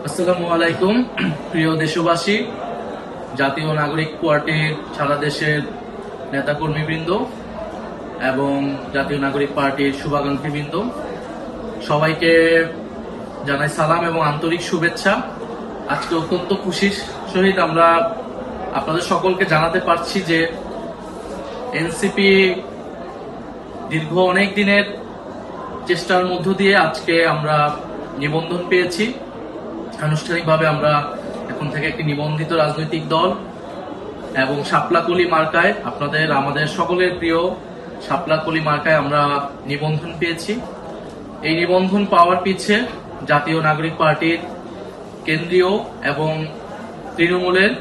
আসসালামু আলাইকুম। প্রিয় দেশবাসী, জাতীয় নাগরিক পার্টির সারা দেশের নেতাকর্মীবৃন্দ এবং জাতীয় নাগরিক পার্টির শুভাকাঙ্ক্ষীবৃন্দ, সবাইকে জানাই সালাম এবং আন্তরিক শুভেচ্ছা। আজকে অত্যন্ত খুশির সহিত আমরা আপনাদের সকলকে জানাতে পারছি যে এনসিপি দীর্ঘ অনেক দিনের চেষ্টার মধ্য দিয়ে আজকে আমরা নিবন্ধন পেয়েছি। আনুষ্ঠানিকভাবে আমরা এখন থেকে একটি নিবন্ধিত রাজনৈতিক দল এবং শাপলাকলি মার্কায়, আমাদের সকলের প্রিয় শাপলাকলি মার্কায় আমরা নিবন্ধন পেয়েছি। এই নিবন্ধন পাওয়ার পিছে জাতীয় নাগরিক পার্টির কেন্দ্রীয় এবং তৃণমূলের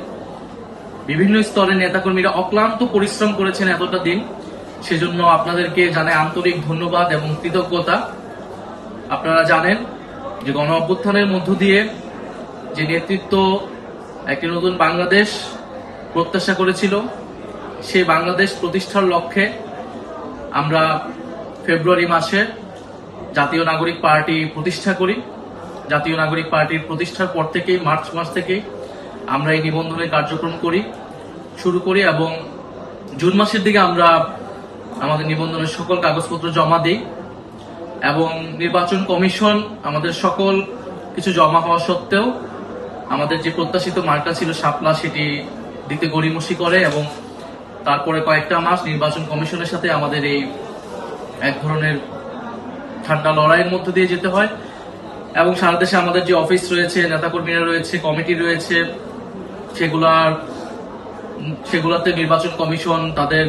বিভিন্ন স্তরের নেতাকর্মীরা অক্লান্ত পরিশ্রম করেছেন এতটা দিন। সেজন্য আপনাদেরকে জানাই আন্তরিক ধন্যবাদ এবং কৃতজ্ঞতা। আপনারা জানেন যে গণ অভ্যুত্থানের মধ্য দিয়ে যে নেতৃত্ব একটি নতুন বাংলাদেশ প্রত্যাশা করেছিল, সেই বাংলাদেশ প্রতিষ্ঠার লক্ষ্যে আমরা ফেব্রুয়ারি মাসে জাতীয় নাগরিক পার্টি প্রতিষ্ঠা করি। জাতীয় নাগরিক পার্টির প্রতিষ্ঠার পর থেকেই মার্চ মাস থেকেই আমরা এই নিবন্ধনের কার্যক্রম শুরু করি এবং জুন মাসের দিকে আমরা আমাদের নিবন্ধনের সকল কাগজপত্র জমা দিই এবং নির্বাচন কমিশন আমাদের সকল কিছু জমা হওয়া সত্ত্বেও আমাদের যে প্রত্যাশিত মার্কা ছিল শাপলা, সেটি দিতে গড়িমসি করে এবং তারপরে কয়েকটা মাস নির্বাচন কমিশনের সাথে আমাদের এই এক ধরনের ঠান্ডা লড়াইয়ের মধ্য দিয়ে যেতে হয় এবং সারা দেশে আমাদের যে অফিস রয়েছে, নেতাকর্মীরা রয়েছে, কমিটি রয়েছে, সেগুলাতে নির্বাচন কমিশন তাদের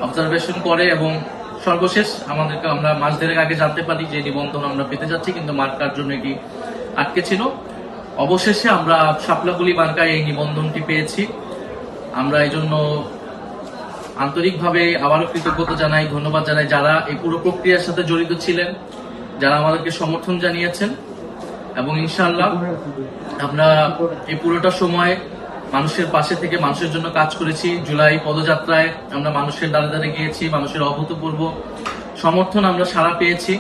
অবজারভেশন করে এবং সর্বশেষ আমরা মাস দেড়েক আগে জানতে পারি যে নিবন্ধন আমরা পেতে যাচ্ছি, কিন্তু মার্কার জন্য এটি আটকে ছিল। অবশেষে আমরা শাপলাকলি মার্কায় এই নিবন্ধনটি পেয়েছি। আমরা এই জন্য আন্তরিকভাবে আবারও কৃতজ্ঞতা জানাই, ধন্যবাদ জানাই যারা এই পুরো প্রক্রিয়ার সাথে জড়িত ছিলেন, যারা আমাদেরকে সমর্থন জানিয়েছেন এবং ইনশাআল্লাহ আমরা এই পুরোটা সময় মানুষের পাশে থেকে মানুষের জন্য কাজ করেছি। জুলাই পদযাত্রায় আমরা মানুষের দ্বারে দ্বারে গিয়েছি, মানুষের অভূতপূর্ব সমর্থন আমরা সাড়া পেয়েছি।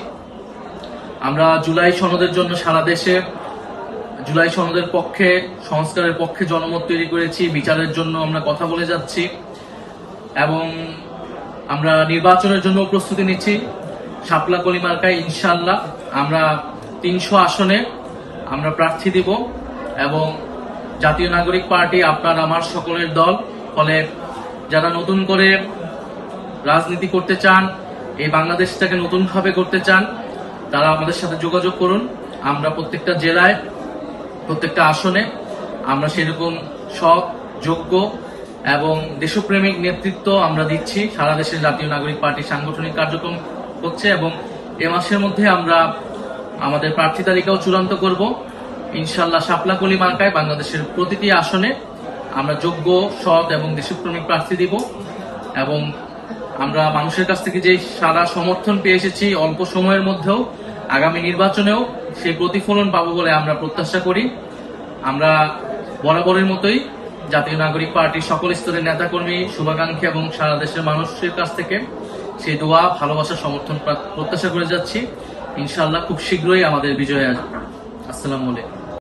আমরা জুলাই সনদের জন্য সারা দেশে জুলাই সনদের পক্ষে, সংস্কারের পক্ষে জনমত তৈরি করেছি। বিচারের জন্য আমরা কথা বলে যাচ্ছি এবং আমরা নির্বাচনের জন্য প্রস্তুতি নিচ্ছি। শাপলাকলি মার্কায় ইনশাআল্লাহ আমরা 300 আসনে আমরা প্রার্থী দিব এবং জাতীয় নাগরিক পার্টি আপনার আমার সকলের দল। ফলে যারা নতুন করে রাজনীতি করতে চান, এই বাংলাদেশটাকে নতুনভাবে করতে চান, তারা আমাদের সাথে যোগাযোগ করুন। আমরা প্রত্যেকটা জেলায়, প্রত্যেকটা আসনে আমরা সেরকম সৎ, যোগ্য এবং দেশপ্রেমিক নেতৃত্ব আমরা দিচ্ছি। সারা দেশের জাতীয় নাগরিক পার্টি সাংগঠনিক কার্যক্রম হচ্ছে এবং এ মাসের মধ্যে আমরা আমাদের প্রার্থী তালিকাও চূড়ান্ত করব ইনশাআল্লাহ। শাপলাকলি মার্কায় বাংলাদেশের প্রতিটি আসনে আমরা যোগ্য, সৎ এবং দেশপ্রেমিক প্রার্থী দিব এবং আমরা মানুষের কাছ থেকে যে সারা সমর্থন পেয়ে এসেছি অল্প সময়ের মধ্যেও, আগামী নির্বাচনেও সেই প্রতিফলন পাবো বলে আমরা প্রত্যাশা করি। আমরা বরাবরের মতোই জাতীয় নাগরিক পার্টির সকল স্তরের নেতাকর্মী, শুভাকাঙ্ক্ষী এবং সারা দেশের মানুষের কাছ থেকে সেই দোয়া, ভালোবাসা, সমর্থন প্রত্যাশা করে যাচ্ছি। ইনশাআল্লাহ খুব শীঘ্রই আমাদের বিজয় আসবে। আসসালামু আলাইকুম।